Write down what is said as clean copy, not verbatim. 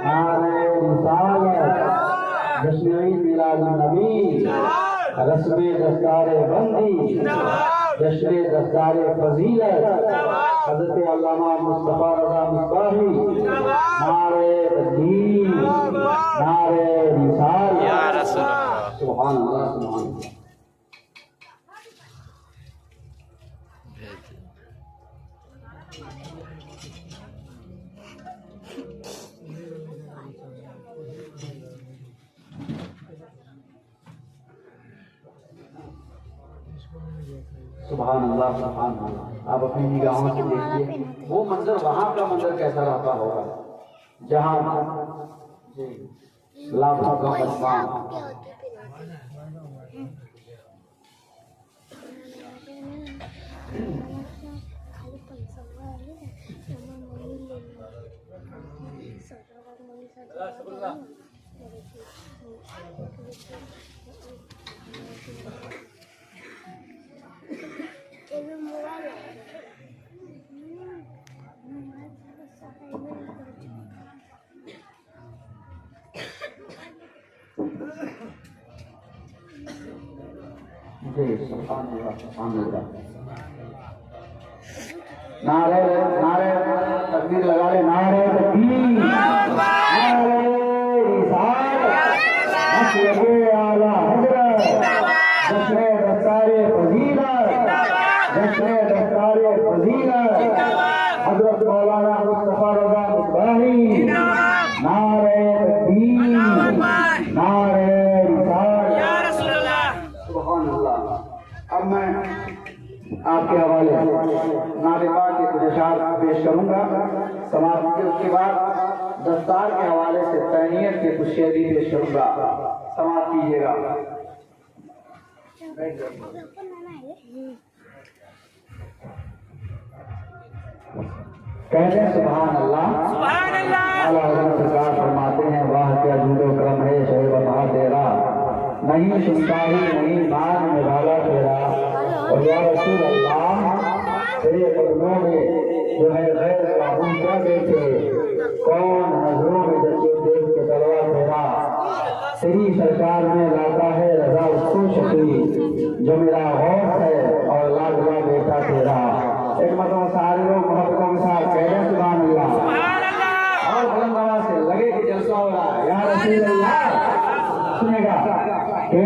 نعرہ رسالت، جشن عید میلاد النبی، رسم دستار بندی، جشن دستار فضیلت، حضرت علامہ مصطفیٰ رضا مصباحی، نعرہ تکبیر، نعرہ رسالت، یا رسول اللہ، سبحان اللہ سبحان اللہ۔ سبحان اللہ سبحان اللہ۔ آپ اپنی نگاہوں سے دیکھیے وہ منظر، وہاں کا منظر کیسا رہتا ہوگا جہاں لاکھوں کا مسلمان جی سبحان اللہ سبحان اللہ۔ نعرہ تکبیر لگا لے، نعرہ تکبیر، نعرہ رسالت، مسلک اعلیٰ حضرت، جشن دستار فضیلت، جشن دستار فضیلت، حضرت مولانا مصطفیٰ رضا مصباحی، نعرہ تکبیر، نعرہ رسالت، یا رسول اللہ، سبحان اللہ۔ اب میں آپ کے حوالے نعرے پاک کے کچھ اشعار پیش کروں گا، سماعت کے اس کے بعد دستار کے حوالے سے تہنیت کے کچھ شعر بھی پیش کروں گا، سماعت کیجیے گا۔ کہتے ہیں سبحان اللہ سبحان اللہ، اعلیٰ حضرت سرکار فرماتے ہیں واہ کیا جود و کرم ہے شعیب بہا تیرا، نہیں سنتا ہی نہیں مان میں بھالا تیرا، اور یا رسول اللہ تیرے قدموں میں جو ہے غیر قابل کیا بیٹھے، کون نظروں میں جسے دیکھ کے تلوا تیرا، تیری سرکار میں لاتا ہے رضا اس کو شکری، جو میرا غوث ہے اور لاڈلا بیٹا تیرا۔ ایک مرتبہ سارے لوگ محبتوں کے ساتھ کہہ رہے ہیں سبحان اللہ، اور بلند آواز سے لگے کہ جلسہ ہو رہا ہے، یا رسول اللہ، سنے گا کہ